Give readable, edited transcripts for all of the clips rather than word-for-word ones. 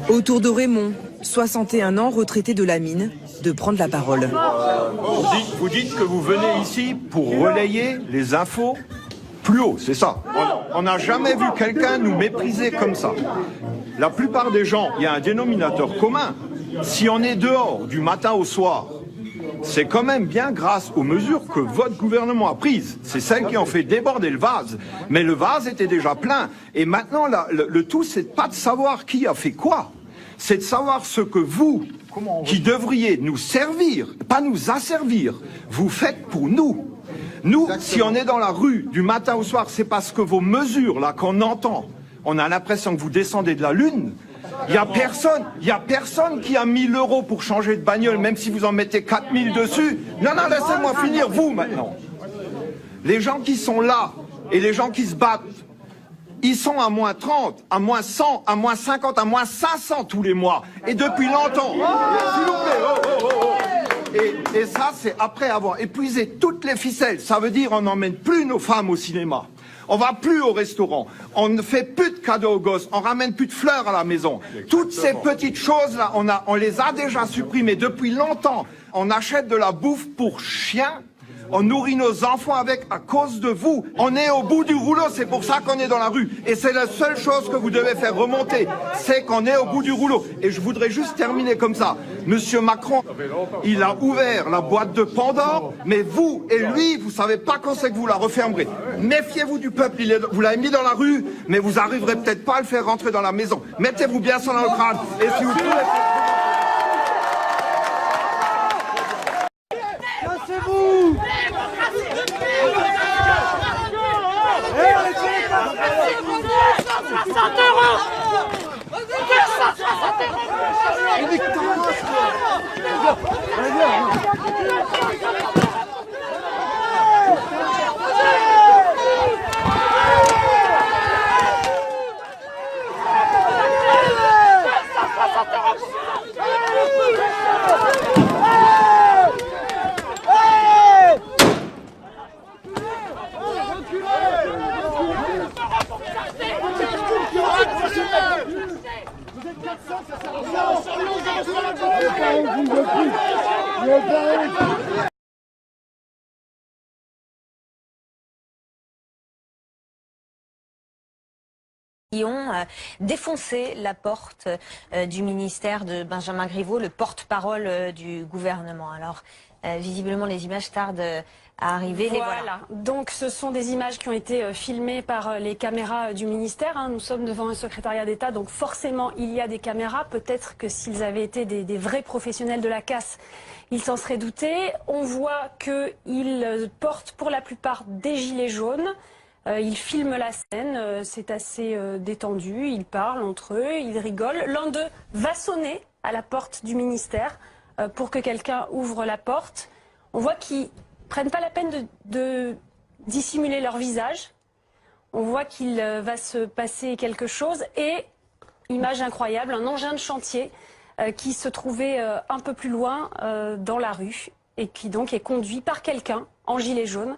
Au tour de Raymond, 61 ans, retraité de la mine, de prendre la parole. Vous dites que vous venez ici pour relayer les infos plus haut, c'est ça. On n'a jamais vu quelqu'un nous mépriser comme ça. La plupart des gens, il y a un dénominateur commun. Si on est dehors du matin au soir, c'est quand même bien grâce aux mesures que votre gouvernement a prises. C'est celle qui ont fait déborder le vase. Mais le vase était déjà plein. Et maintenant, le tout, c'est pas de savoir qui a fait quoi. C'est de savoir ce que vous, qui devriez nous servir, pas nous asservir, vous faites pour nous. Nous, exactement. Si on est dans la rue du matin au soir, c'est parce que vos mesures, là, qu'on entend, on a l'impression que vous descendez de la lune. Il y a personne qui a 1000 € pour changer de bagnole, même si vous en mettez 4000 dessus. Non, laissez-moi finir, vous, maintenant. Les gens qui sont là, et les gens qui se battent, ils sont à moins 30, à moins 100, à moins 50, à moins 500 tous les mois. Et depuis longtemps. S'il vous plaît, Et ça, c'est après avoir épuisé toutes les ficelles. Ça veut dire on n'emmène plus nos femmes au cinéma. On va plus au restaurant. On ne fait plus de cadeaux aux gosses. On ramène plus de fleurs à la maison. Toutes ces petites choses-là, on les a déjà supprimées depuis longtemps. On achète de la bouffe pour chiens. On nourrit nos enfants avec à cause de vous. On est au bout du rouleau, c'est pour ça qu'on est dans la rue. Et c'est la seule chose que vous devez faire remonter, c'est qu'on est au bout du rouleau. Et je voudrais juste terminer comme ça. Monsieur Macron, il a ouvert la boîte de Pandore, mais vous et lui, vous savez pas quand c'est que vous la refermerez. Méfiez-vous du peuple, vous l'avez mis dans la rue, mais vous arriverez peut-être pas à le faire rentrer dans la maison. Mettez-vous bien ça dans le crâne. Et si vous pouvez... Qui ont défoncé la porte du ministère de Benjamin Griveaux, le porte-parole du gouvernement. Alors, visiblement, les images tardent à arriver. Voilà. Donc, ce sont des images qui ont été filmées par les caméras du ministère. Hein. Nous sommes devant un secrétariat d'État, donc forcément, il y a des caméras. Peut-être que s'ils avaient été des vrais professionnels de la casse, ils s'en seraient doutés. On voit qu'ils portent pour la plupart des gilets jaunes. Ils filment la scène, c'est assez détendu, ils parlent entre eux, ils rigolent. L'un d'eux va sonner à la porte du ministère pour que quelqu'un ouvre la porte. On voit qu'ils prennent pas la peine de dissimuler leur visage. On voit qu'il va se passer quelque chose et, image incroyable, un engin de chantier qui se trouvait un peu plus loin dans la rue et qui donc est conduit par quelqu'un en gilet jaune.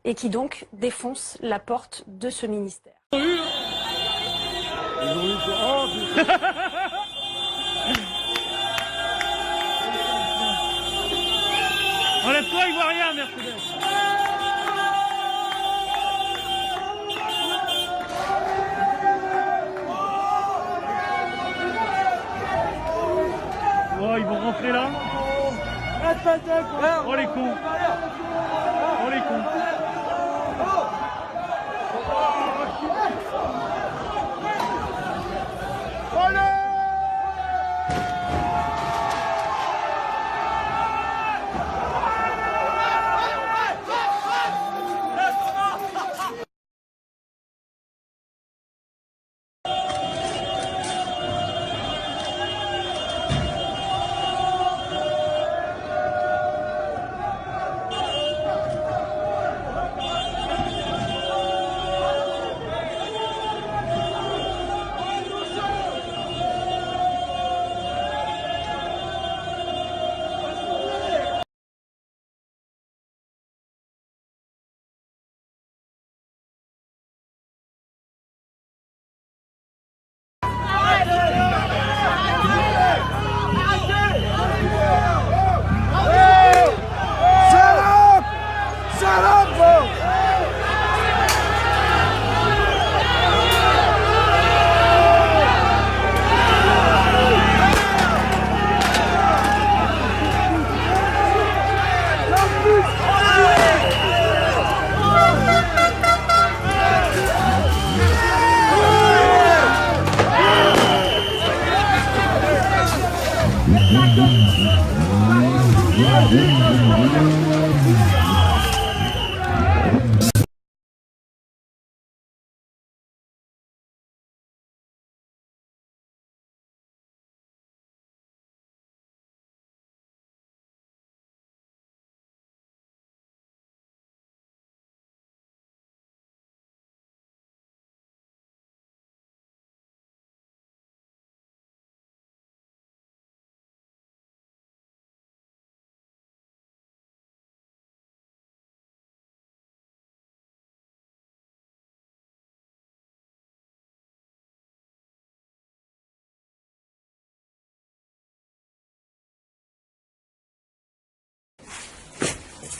Et qui donc défonce la porte de ce ministère. Enlève-toi, il voit rien, Mercedes. Oh, ils vont rentrer là. Oh les cons. Oh les cons.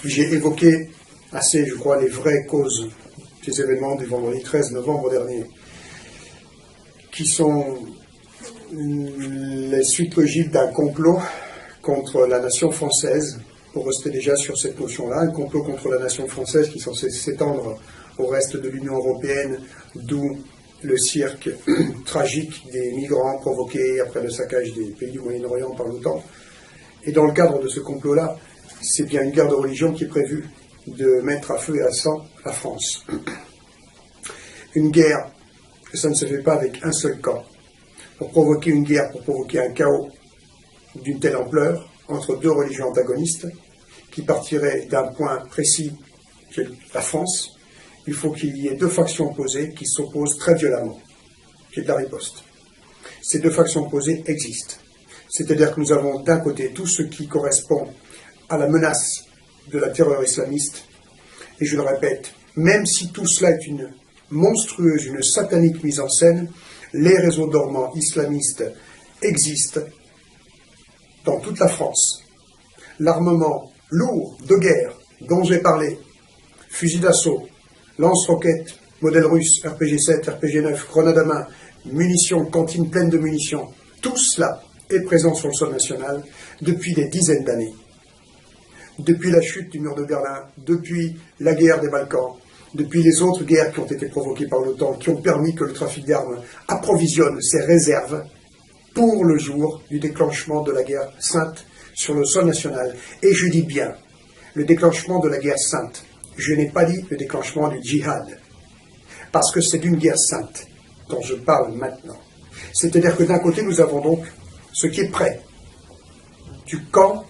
J'ai évoqué assez, je crois, les vraies causes des événements du vendredi 13 novembre dernier, qui sont les suites logiques d'un complot contre la nation française, pour rester déjà sur cette notion-là, un complot contre la nation française qui est censé s'étendre au reste de l'Union européenne, d'où le cirque tragique des migrants provoqués après le saccage des pays du Moyen-Orient par l'OTAN. Et dans le cadre de ce complot-là, c'est bien une guerre de religion qui est prévue de mettre à feu et à sang la France. Une guerre, ça ne se fait pas avec un seul camp. Pour provoquer une guerre, pour provoquer un chaos d'une telle ampleur entre deux religions antagonistes qui partiraient d'un point précis qui est la France, il faut qu'il y ait deux factions opposées qui s'opposent très violemment, qui est de la riposte. Ces deux factions opposées existent. C'est-à-dire que nous avons d'un côté tout ce qui correspond à la menace de la terreur islamiste, et je le répète, même si tout cela est une monstrueuse, une satanique mise en scène, les réseaux dormants islamistes existent dans toute la France. L'armement lourd de guerre dont j'ai parlé, fusils d'assaut, lance-roquettes, modèle russe, RPG-7, RPG-9, grenades à main, munitions, cantines pleines de munitions, tout cela est présent sur le sol national depuis des dizaines d'années. Depuis la chute du mur de Berlin, depuis la guerre des Balkans, depuis les autres guerres qui ont été provoquées par l'OTAN, qui ont permis que le trafic d'armes approvisionne ses réserves pour le jour du déclenchement de la guerre sainte sur le sol national. Et je dis bien, le déclenchement de la guerre sainte. Je n'ai pas dit le déclenchement du djihad, parce que c'est d'une guerre sainte dont je parle maintenant. C'est-à-dire que d'un côté, nous avons donc ce qui est prêt,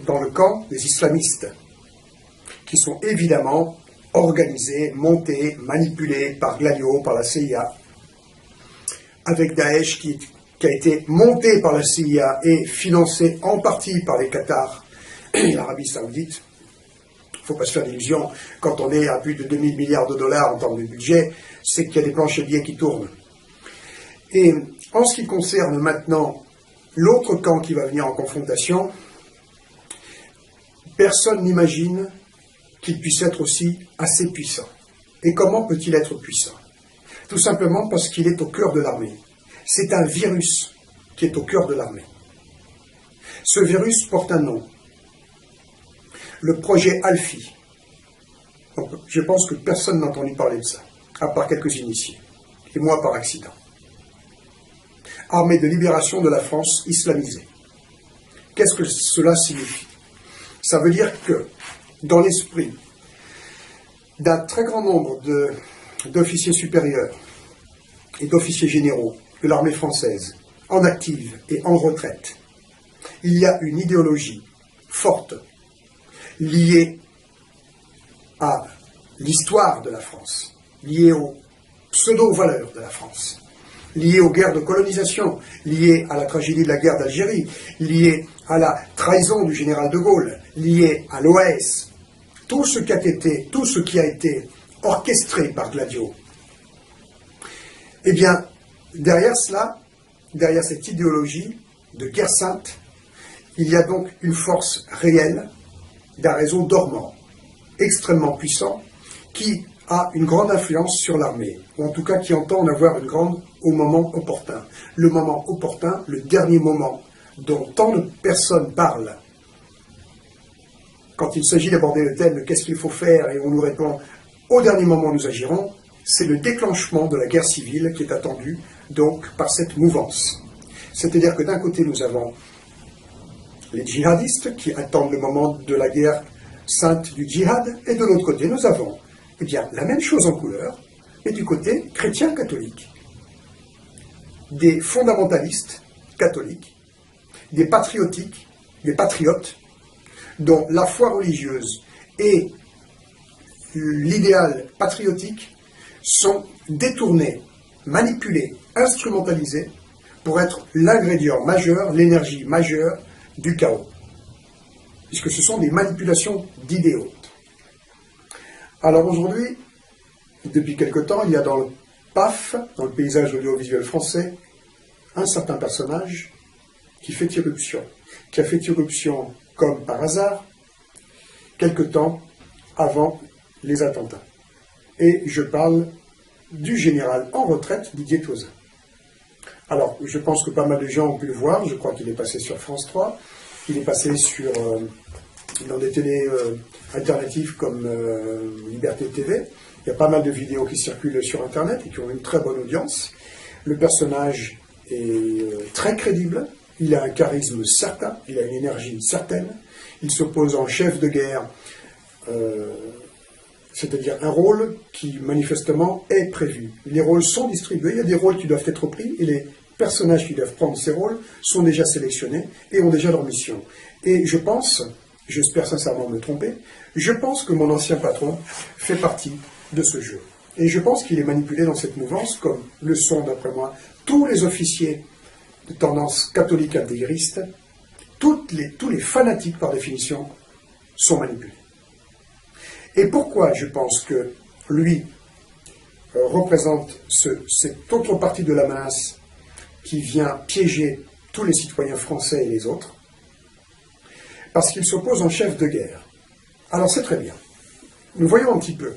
dans le camp des islamistes, qui sont évidemment organisés, montés, manipulés par Gladio, par la CIA, avec Daesh qui a été monté par la CIA et financé en partie par les Qatars et l'Arabie Saoudite. Il ne faut pas se faire d'illusions, quand on est à plus de 2000 milliards de dollars en termes de budget, c'est qu'il y a des planches à billets qui tournent. Et en ce qui concerne maintenant l'autre camp qui va venir en confrontation, personne n'imagine qu'il puisse être aussi assez puissant. Et comment peut-il être puissant? Tout simplement parce qu'il est au cœur de l'armée. C'est un virus qui est au cœur de l'armée. Ce virus porte un nom. Le projet Alfie. Donc, je pense que personne n'a entendu parler de ça, à part quelques initiés. Et moi par accident. Armée de libération de la France islamisée. Qu'est-ce que cela signifie? Ça veut dire que, dans l'esprit d'un très grand nombre d'officiers supérieurs et d'officiers généraux de l'armée française, en active et en retraite, il y a une idéologie forte liée à l'histoire de la France, liée aux pseudo-valeurs de la France, liée aux guerres de colonisation, liée à la tragédie de la guerre d'Algérie, liée à la trahison du général de Gaulle, liée à l'OAS, tout ce qui a été orchestré par Gladio. Eh bien, derrière cela, derrière cette idéologie de guerre sainte, il y a donc une force réelle d'un réseau dormant, extrêmement puissant, qui a une grande influence sur l'armée, ou en tout cas qui entend en avoir une grande au moment opportun. Le moment opportun, le dernier moment, dont tant de personnes parlent. Quand il s'agit d'aborder le thème de qu'est-ce qu'il faut faire, et on nous répond au dernier moment nous agirons, c'est le déclenchement de la guerre civile qui est attendu donc par cette mouvance. C'est-à-dire que d'un côté nous avons les djihadistes qui attendent le moment de la guerre sainte du djihad, et de l'autre côté, nous avons eh bien, la même chose en couleur, mais du côté chrétien-catholique. Des fondamentalistes catholiques, des patriotiques, des patriotes, dont la foi religieuse et l'idéal patriotique sont détournés, manipulés, instrumentalisés pour être l'ingrédient majeur, l'énergie majeure du chaos, puisque ce sont des manipulations d'idéaux. Alors aujourd'hui, depuis quelque temps, il y a dans le PAF, dans le paysage audiovisuel français, un certain personnage qui fait irruption, qui a fait irruption comme par hasard, quelque temps avant les attentats. Et je parle du général en retraite Didier Tauzin. Alors, je pense que pas mal de gens ont pu le voir, je crois qu'il est passé sur France 3, il est passé sur, dans des télés alternatives comme Liberté TV. Il y a pas mal de vidéos qui circulent sur Internet et qui ont une très bonne audience. Le personnage est très crédible, il a un charisme certain, il a une énergie certaine, il s'oppose en chef de guerre, c'est-à-dire un rôle qui manifestement est prévu. Les rôles sont distribués, il y a des rôles qui doivent être pris et les personnages qui doivent prendre ces rôles sont déjà sélectionnés et ont déjà leur mission. Et je pense, j'espère sincèrement me tromper, je pense que mon ancien patron fait partie de ce jeu. Et je pense qu'il est manipulé dans cette mouvance, comme le sont, d'après moi, tous les officiers de tendance catholique intégriste, tous les fanatiques, par définition, sont manipulés. Et pourquoi je pense que lui représente cette autre partie de la menace qui vient piéger tous les citoyens français et les autres? Parce qu'il s'oppose en chef de guerre. Alors c'est très bien. Nous voyons un petit peu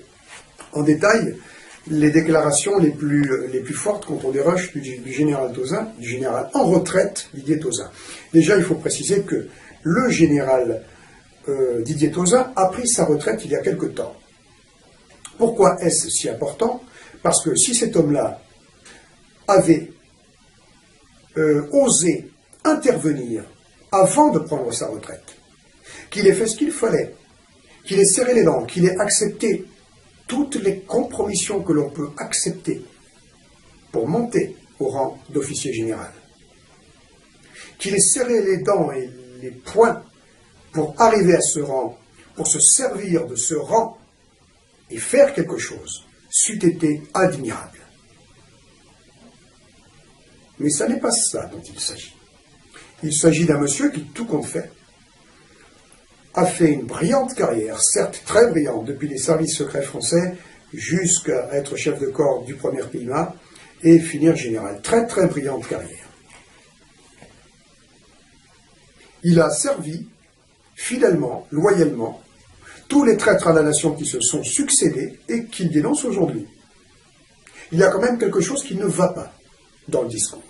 en détail les déclarations les plus fortes contre des rushs du général Tauzin, du général en retraite Didier Tauzin. Déjà, il faut préciser que le général Didier Tauzin a pris sa retraite il y a quelque temps. Pourquoi est-ce si important? Parce que si cet homme-là avait osé intervenir avant de prendre sa retraite, qu'il ait fait ce qu'il fallait, qu'il ait serré les dents, qu'il ait accepté toutes les compromissions que l'on peut accepter pour monter au rang d'officier général, qu'il ait serré les dents et les poings pour arriver à ce rang, pour se servir de ce rang et faire quelque chose, c'eût été admirable. Mais ça n'est pas ça dont il s'agit. Il s'agit d'un monsieur qui, tout compte fait, a fait une brillante carrière, certes très brillante, depuis les services secrets français jusqu'à être chef de corps du premier PIMA et finir général. Très très brillante carrière. Il a servi fidèlement, loyalement, tous les traîtres à la nation qui se sont succédés et qu'il dénonce aujourd'hui. Il y a quand même quelque chose qui ne va pas dans le discours.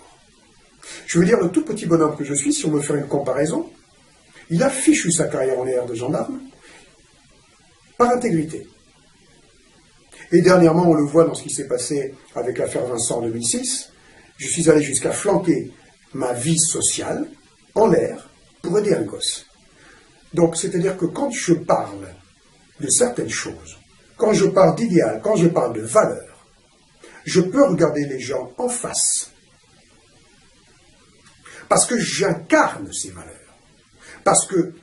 Je veux dire, le tout petit bonhomme que je suis, si on veut faire une comparaison, il a fichu sa carrière en l'air de gendarme par intégrité. Et dernièrement, on le voit dans ce qui s'est passé avec l'affaire Vincent en 2006, je suis allé jusqu'à flanquer ma vie sociale en l'air pour aider un gosse. Donc, c'est-à-dire que quand je parle de certaines choses, quand je parle d'idéal, quand je parle de valeurs, je peux regarder les gens en face. Parce que j'incarne ces valeurs. Parce que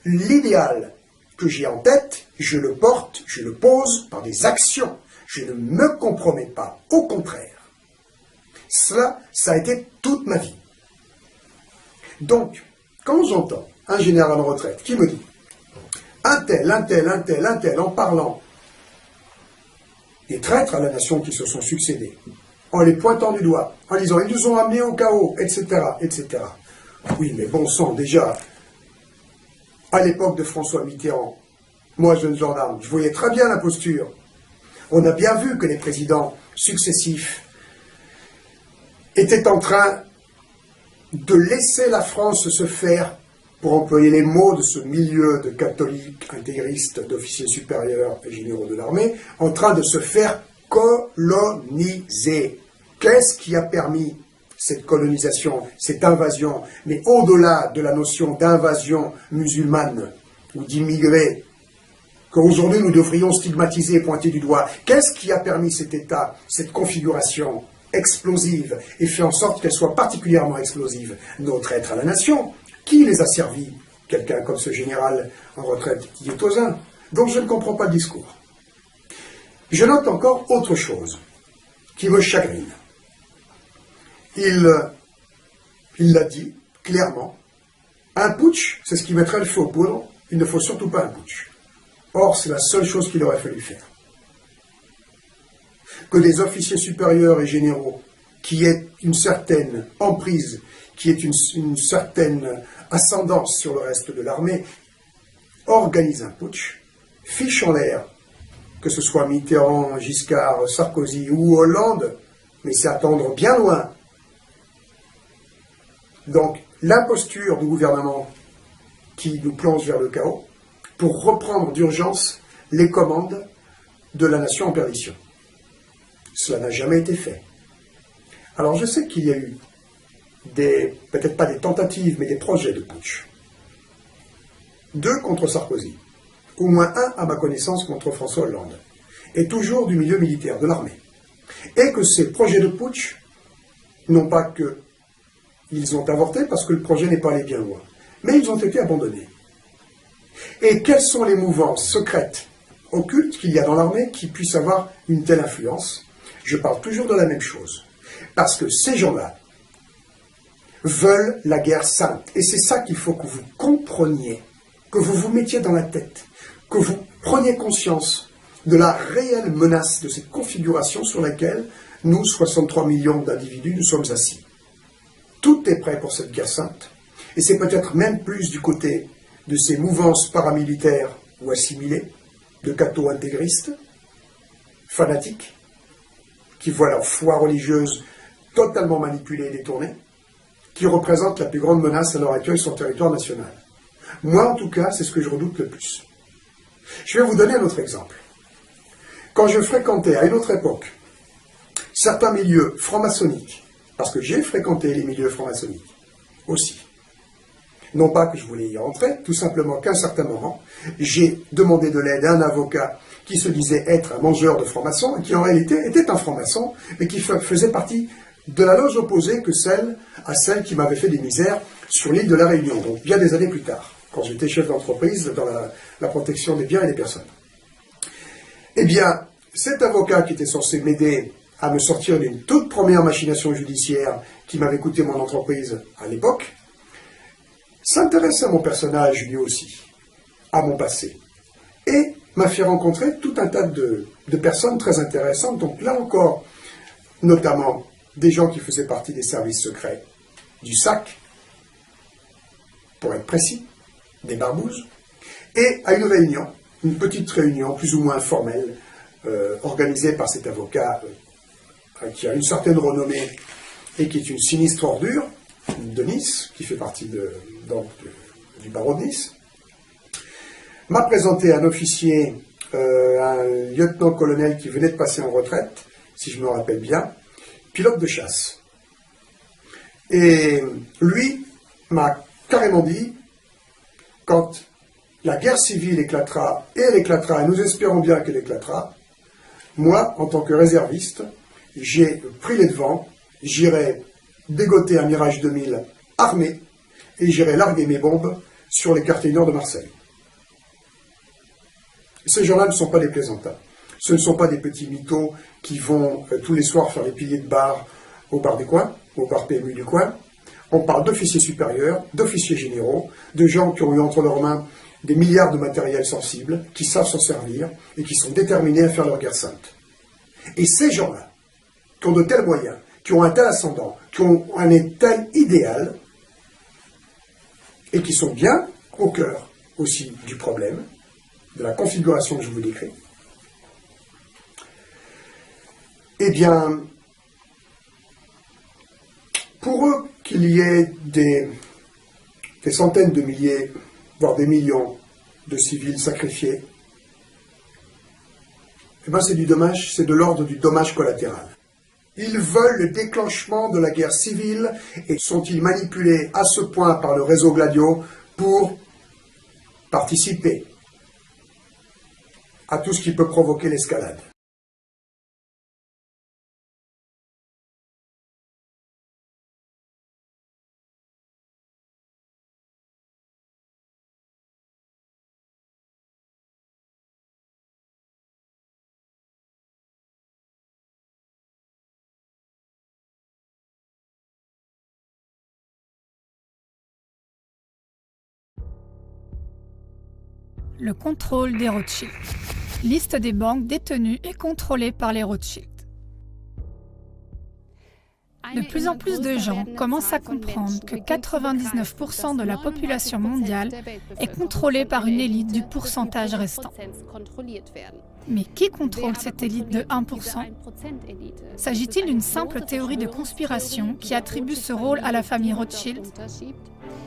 l'idéal que j'ai en tête, je le porte, je le pose par des actions. Je ne me compromets pas. Au contraire. Cela, ça a été toute ma vie. Donc, quand j'entends un général en retraite qui me dit un tel, en parlant des traîtres à la nation qui se sont succédés, en les pointant du doigt, en disant ils nous ont amenés au chaos, etc., etc. Oui, mais bon sang, déjà, à l'époque de François Mitterrand, moi jeune gendarme, je voyais très bien la posture. On a bien vu que les présidents successifs étaient en train de laisser la France se faire, pour employer les mots de ce milieu de catholiques, intégristes, d'officiers supérieurs et généraux de l'armée, en train de se faire coloniser. Qu'est-ce qui a permis cette colonisation, cette invasion, mais au-delà de la notion d'invasion musulmane ou d'immigrés, qu'aujourd'hui nous devrions stigmatiser et pointer du doigt. Qu'est-ce qui a permis cet état, cette configuration explosive, et fait en sorte qu'elle soit particulièrement explosive? Nos traîtres à la nation. Qui les a servis? Quelqu'un comme ce général en retraite qui est aux uns. Donc je ne comprends pas le discours. Je note encore autre chose qui me chagrine. Il l'a dit clairement, un putsch, c'est ce qui mettrait le feu aux poudres, il ne faut surtout pas un putsch. Or, c'est la seule chose qu'il aurait fallu faire. Que des officiers supérieurs et généraux, qui aient une certaine emprise, qui aient une certaine ascendance sur le reste de l'armée, organisent un putsch, fichent en l'air, que ce soit Mitterrand, Giscard, Sarkozy ou Hollande, mais c'est attendre bien loin. Donc, l'imposture du gouvernement qui nous plonge vers le chaos pour reprendre d'urgence les commandes de la nation en perdition. Cela n'a jamais été fait. Alors, je sais qu'il y a eu peut-être pas des tentatives, mais des projets de putsch. 2 contre Sarkozy. Au moins 1, à ma connaissance, contre François Hollande. Et toujours du milieu militaire, de l'armée. Et que ces projets de putsch, non pas qu'ils ont avorté, parce que le projet n'est pas allé bien loin, mais ils ont été abandonnés. Et quelles sont les mouvances secrètes, occultes qu'il y a dans l'armée qui puissent avoir une telle influence? Je parle toujours de la même chose. Parce que ces gens-là veulent la guerre sainte. Et c'est ça qu'il faut que vous compreniez, que vous vous mettiez dans la tête, que vous preniez conscience de la réelle menace de cette configuration sur laquelle nous, 63 millions d'individus, nous sommes assis. Tout est prêt pour cette guerre sainte, et c'est peut-être même plus du côté de ces mouvances paramilitaires ou assimilées, de catho-intégristes, fanatiques, qui voient leur foi religieuse totalement manipulée et détournée, qui représentent la plus grande menace à l'heure actuelle sur le territoire national. Moi, en tout cas, c'est ce que je redoute le plus. Je vais vous donner un autre exemple. Quand je fréquentais, à une autre époque, certains milieux franc-maçonniques, parce que j'ai fréquenté les milieux franc-maçonniques aussi, non pas que je voulais y rentrer, tout simplement qu'à un certain moment, j'ai demandé de l'aide à un avocat qui se disait être un mangeur de francs-maçons, et qui en réalité était un franc-maçon, mais qui faisait partie de la loge opposée que celle qui m'avait fait des misères sur l'île de la Réunion, donc bien des années plus tard, quand j'étais chef d'entreprise dans la protection des biens et des personnes. Eh bien, cet avocat qui était censé m'aider à me sortir d'une toute première machination judiciaire qui m'avait coûté mon entreprise à l'époque, s'intéresse à mon personnage lui aussi, à mon passé, et m'a fait rencontrer tout un tas de personnes très intéressantes, donc là encore, notamment des gens qui faisaient partie des services secrets du SAC, pour être précis, des barbouzes, et à une réunion, une petite réunion plus ou moins formelle, organisée par cet avocat qui a une certaine renommée et qui est une sinistre ordure de Nice, qui fait partie du barreau de Nice, m'a présenté un officier, un lieutenant-colonel qui venait de passer en retraite, si je me rappelle bien, pilote de chasse. Et lui m'a carrément dit, quand la guerre civile éclatera, et elle éclatera, et nous espérons bien qu'elle éclatera, moi, en tant que réserviste, j'ai pris les devants, j'irai dégoter un Mirage 2000 armé, et j'irai larguer mes bombes sur les quartiers nord de Marseille. Ces gens-là ne sont pas des plaisantins. Ce ne sont pas des petits mythos qui vont tous les soirs faire les piliers de bar au bar du coin, au bar PMU du coin. On parle d'officiers supérieurs, d'officiers généraux, de gens qui ont eu entre leurs mains des milliards de matériel sensible, qui savent s'en servir et qui sont déterminés à faire leur guerre sainte. Et ces gens-là, qui ont de tels moyens, qui ont un tel ascendant, qui ont un tel idéal, et qui sont bien au cœur aussi du problème, de la configuration que je vous décris, eh bien, pour eux, qu'il y ait des centaines de milliers, voire des millions de civils sacrifiés, eh bien c'est du dommage, c'est de l'ordre du dommage collatéral. Ils veulent le déclenchement de la guerre civile et sont-ils manipulés à ce point par le réseau Gladio pour participer à tout ce qui peut provoquer l'escalade. Le contrôle des Rothschild. Liste des banques détenues et contrôlées par les Rothschild. De plus en plus de gens commencent à comprendre que 99% de la population mondiale est contrôlée par une élite du pourcentage restant. Mais qui contrôle cette élite de 1%? S'agit-il d'une simple théorie de conspiration qui attribue ce rôle à la famille Rothschild?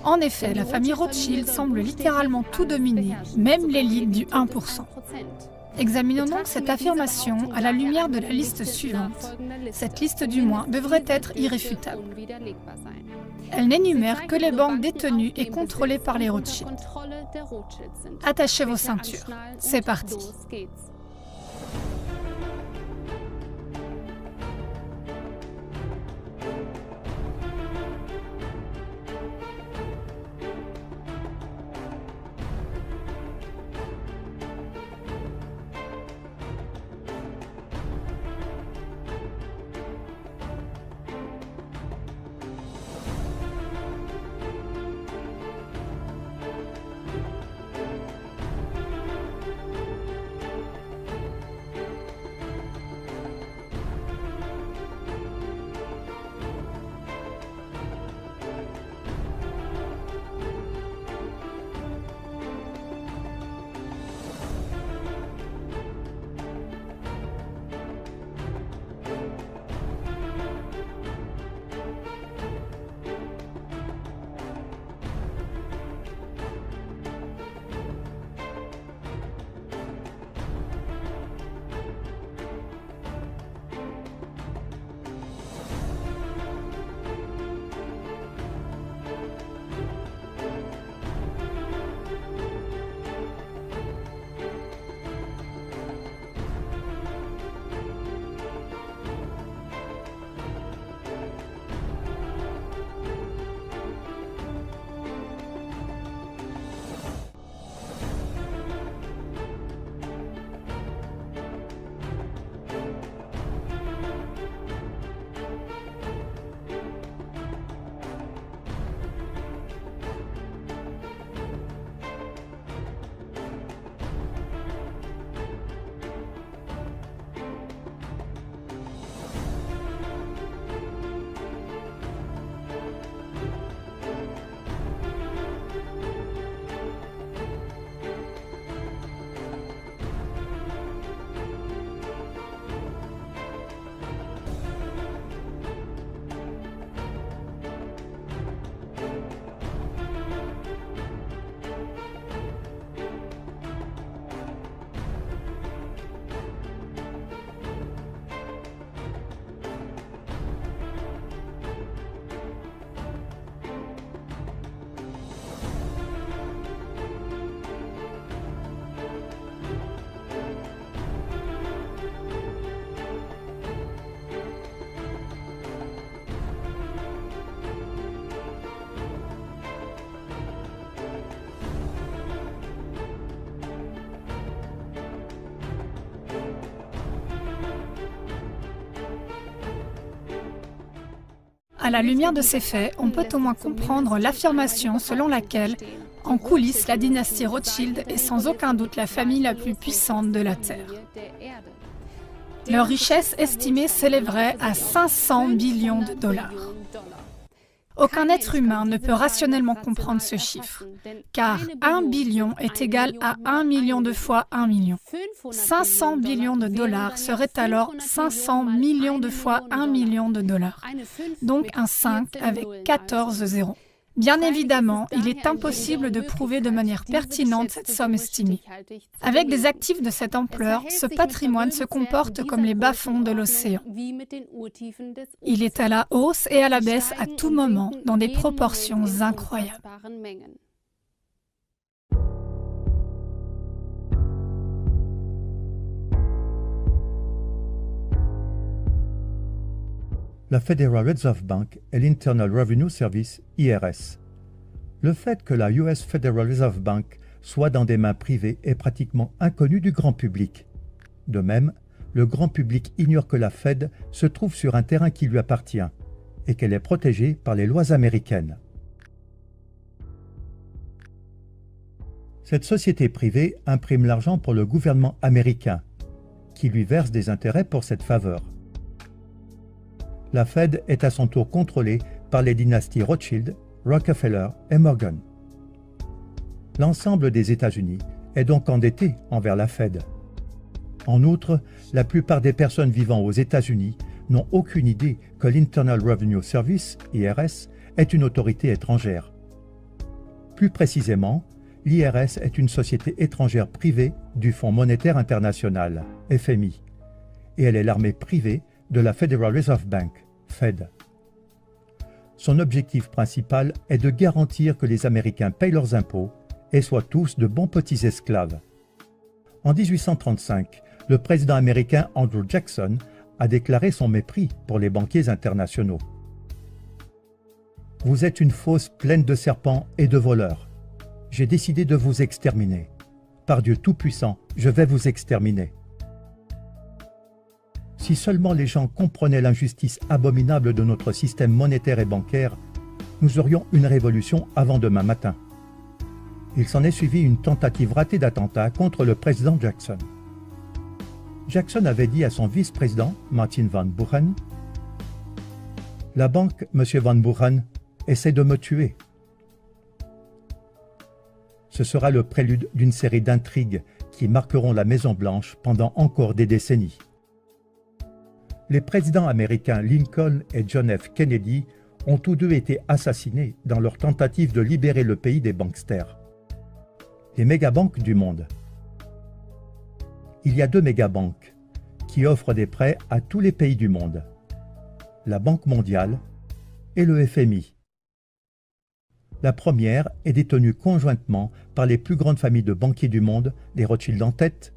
En effet, la famille Rothschild semble littéralement tout dominer, même l'élite du 1%. Examinons donc cette affirmation à la lumière de la liste suivante. Cette liste du moins devrait être irréfutable. Elle n'énumère que les banques détenues et contrôlées par les Rothschild. Attachez vos ceintures. C'est parti. À la lumière de ces faits, on peut au moins comprendre l'affirmation selon laquelle, en coulisses, la dynastie Rothschild est sans aucun doute la famille la plus puissante de la Terre. Leur richesse estimée s'élèverait à 500 billions de dollars. Aucun être humain ne peut rationnellement comprendre ce chiffre, car 1 billion est égal à 1 million de fois 1 million. 500 billions de dollars serait alors 500 millions de fois 1 million de dollars, donc un 5 avec 14 zéros. Bien évidemment, il est impossible de prouver de manière pertinente cette somme estimée. Avec des actifs de cette ampleur, ce patrimoine se comporte comme les bas-fonds de l'océan. Il est à la hausse et à la baisse à tout moment, dans des proportions incroyables. La Federal Reserve Bank et l'Internal Revenue Service, IRS. Le fait que la US Federal Reserve Bank soit dans des mains privées est pratiquement inconnu du grand public. De même, le grand public ignore que la Fed se trouve sur un terrain qui lui appartient et qu'elle est protégée par les lois américaines. Cette société privée imprime l'argent pour le gouvernement américain, qui lui verse des intérêts pour cette faveur. La Fed est à son tour contrôlée par les dynasties Rothschild, Rockefeller et Morgan. L'ensemble des États-Unis est donc endetté envers la Fed. En outre, la plupart des personnes vivant aux États-Unis n'ont aucune idée que l'Internal Revenue Service, IRS, est une autorité étrangère. Plus précisément, l'IRS est une société étrangère privée du Fonds monétaire international, FMI, et elle est l'armée privée de la Federal Reserve Bank, Fed. Son objectif principal est de garantir que les Américains payent leurs impôts et soient tous de bons petits esclaves. En 1835, le président américain Andrew Jackson a déclaré son mépris pour les banquiers internationaux. « Vous êtes une fosse pleine de serpents et de voleurs. J'ai décidé de vous exterminer. Par Dieu Tout-Puissant, je vais vous exterminer. » Si seulement les gens comprenaient l'injustice abominable de notre système monétaire et bancaire, nous aurions une révolution avant demain matin. Il s'en est suivi une tentative ratée d'attentat contre le président Jackson. Jackson avait dit à son vice-président, Martin Van Buren, « La banque, M. Van Buren, essaie de me tuer. » Ce sera le prélude d'une série d'intrigues qui marqueront la Maison-Blanche pendant encore des décennies. Les présidents américains Lincoln et John F. Kennedy ont tous deux été assassinés dans leur tentative de libérer le pays des banksters. Les mégabanques du monde. Il y a deux mégabanques qui offrent des prêts à tous les pays du monde. La Banque mondiale et le FMI. La première est détenue conjointement par les plus grandes familles de banquiers du monde, les Rothschild en tête,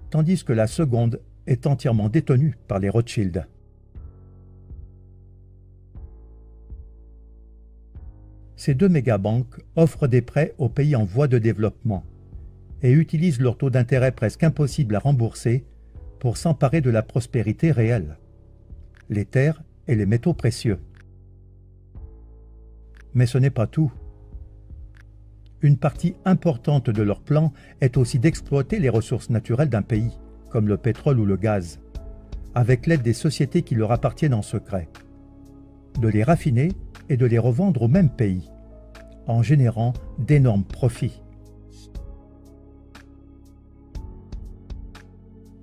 tandis que la seconde est entièrement détenue par les Rothschild. Ces deux mégabanques offrent des prêts aux pays en voie de développement et utilisent leur taux d'intérêt presque impossible à rembourser pour s'emparer de la prospérité réelle, les terres et les métaux précieux. Mais ce n'est pas tout. Une partie importante de leur plan est aussi d'exploiter les ressources naturelles d'un pays, comme le pétrole ou le gaz, avec l'aide des sociétés qui leur appartiennent en secret, de les raffiner et de les revendre au même pays, en générant d'énormes profits.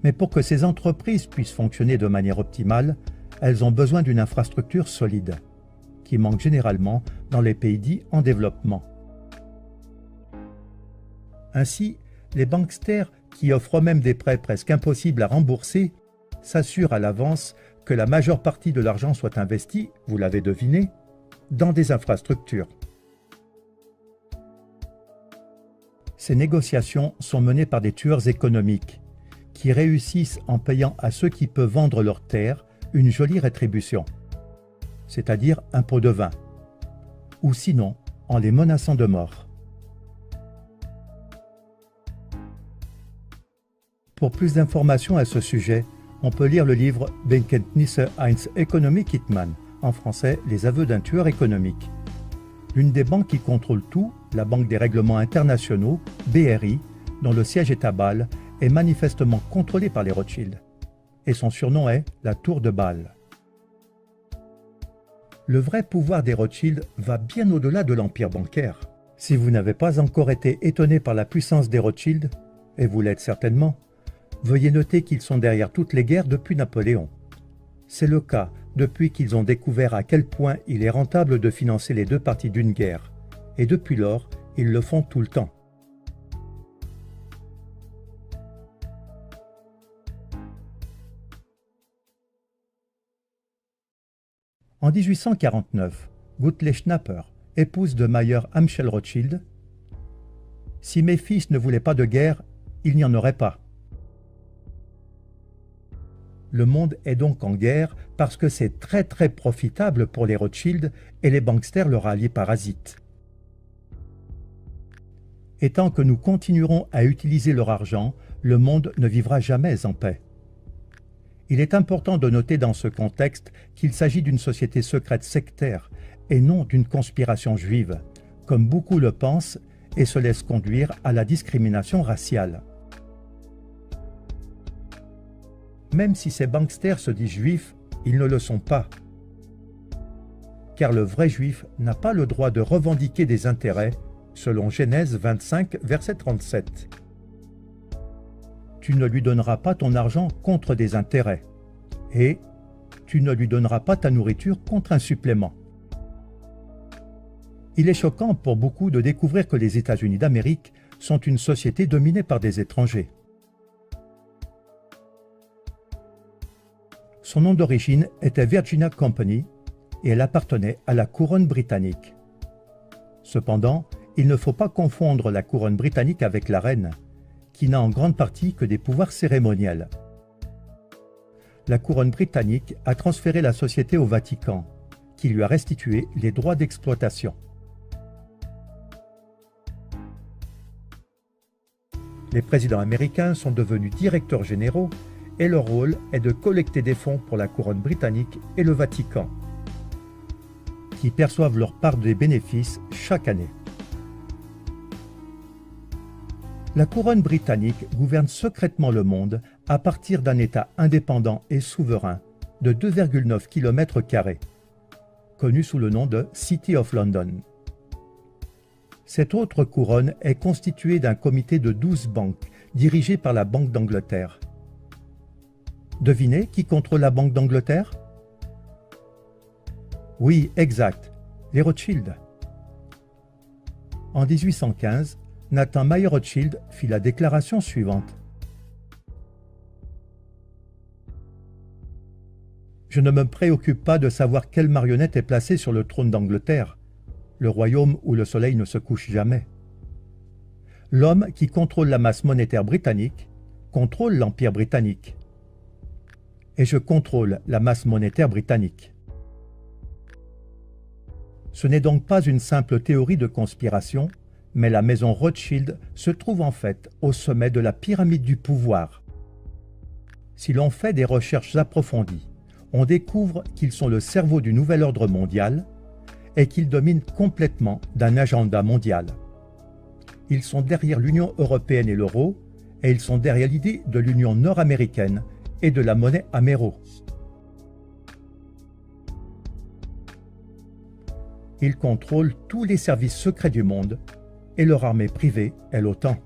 Mais pour que ces entreprises puissent fonctionner de manière optimale, elles ont besoin d'une infrastructure solide, qui manque généralement dans les pays dits en développement. Ainsi, les banksters, qui offrent même des prêts presque impossibles à rembourser, s'assurent à l'avance que la majeure partie de l'argent soit investie, vous l'avez deviné, dans des infrastructures. Ces négociations sont menées par des tueurs économiques qui réussissent en payant à ceux qui peuvent vendre leurs terres une jolie rétribution, c'est-à-dire un pot de vin, ou sinon en les menaçant de mort. Pour plus d'informations à ce sujet, on peut lire le livre Bekenntnisse eines Ökonomie-Hitman, en français Les aveux d'un tueur économique. L'une des banques qui contrôle tout, la Banque des règlements internationaux, BRI, dont le siège est à Bâle, est manifestement contrôlée par les Rothschild, et son surnom est la Tour de Bâle. Le vrai pouvoir des Rothschild va bien au-delà de l'empire bancaire. Si vous n'avez pas encore été étonné par la puissance des Rothschild, et vous l'êtes certainement, veuillez noter qu'ils sont derrière toutes les guerres depuis Napoléon. C'est le cas depuis qu'ils ont découvert à quel point il est rentable de financer les deux parties d'une guerre. Et depuis lors, ils le font tout le temps. En 1849, Gutle Schnapper, épouse de Mayer Amschel Rothschild, « Si mes fils ne voulaient pas de guerre, il n'y en aurait pas. » Le monde est donc en guerre parce que c'est très profitable pour les Rothschild et les banksters, leurs alliés parasites. Et tant que nous continuerons à utiliser leur argent, le monde ne vivra jamais en paix. Il est important de noter dans ce contexte qu'il s'agit d'une société secrète sectaire et non d'une conspiration juive, comme beaucoup le pensent et se laissent conduire à la discrimination raciale. Même si ces banksters se disent juifs, ils ne le sont pas. Car le vrai juif n'a pas le droit de revendiquer des intérêts, selon Genèse 25, verset 37. Tu ne lui donneras pas ton argent contre des intérêts, et tu ne lui donneras pas ta nourriture contre un supplément. Il est choquant pour beaucoup de découvrir que les États-Unis d'Amérique sont une société dominée par des étrangers. Son nom d'origine était Virginia Company et elle appartenait à la couronne britannique. Cependant, il ne faut pas confondre la couronne britannique avec la reine, qui n'a en grande partie que des pouvoirs cérémoniels. La couronne britannique a transféré la société au Vatican, qui lui a restitué les droits d'exploitation. Les présidents américains sont devenus directeurs généraux et leur rôle est de collecter des fonds pour la couronne britannique et le Vatican, qui perçoivent leur part des bénéfices chaque année. La couronne britannique gouverne secrètement le monde à partir d'un État indépendant et souverain de 2,9 km², connu sous le nom de City of London. Cette autre couronne est constituée d'un comité de 12 banques dirigées par la Banque d'Angleterre. Devinez qui contrôle la Banque d'Angleterre? Oui, exact, les Rothschild. En 1815, Nathan Mayer Rothschild fit la déclaration suivante. Je ne me préoccupe pas de savoir quelle marionnette est placée sur le trône d'Angleterre, le royaume où le soleil ne se couche jamais. L'homme qui contrôle la masse monétaire britannique contrôle l'Empire britannique. Et je contrôle la masse monétaire britannique. Ce n'est donc pas une simple théorie de conspiration, mais la maison Rothschild se trouve en fait au sommet de la pyramide du pouvoir. Si l'on fait des recherches approfondies, on découvre qu'ils sont le cerveau du nouvel ordre mondial et qu'ils dominent complètement d'un agenda mondial. Ils sont derrière l'Union européenne et l'euro, et ils sont derrière l'idée de l'Union nord-américaine et de la monnaie améro. Ils contrôlent tous les services secrets du monde et leur armée privée est l'OTAN.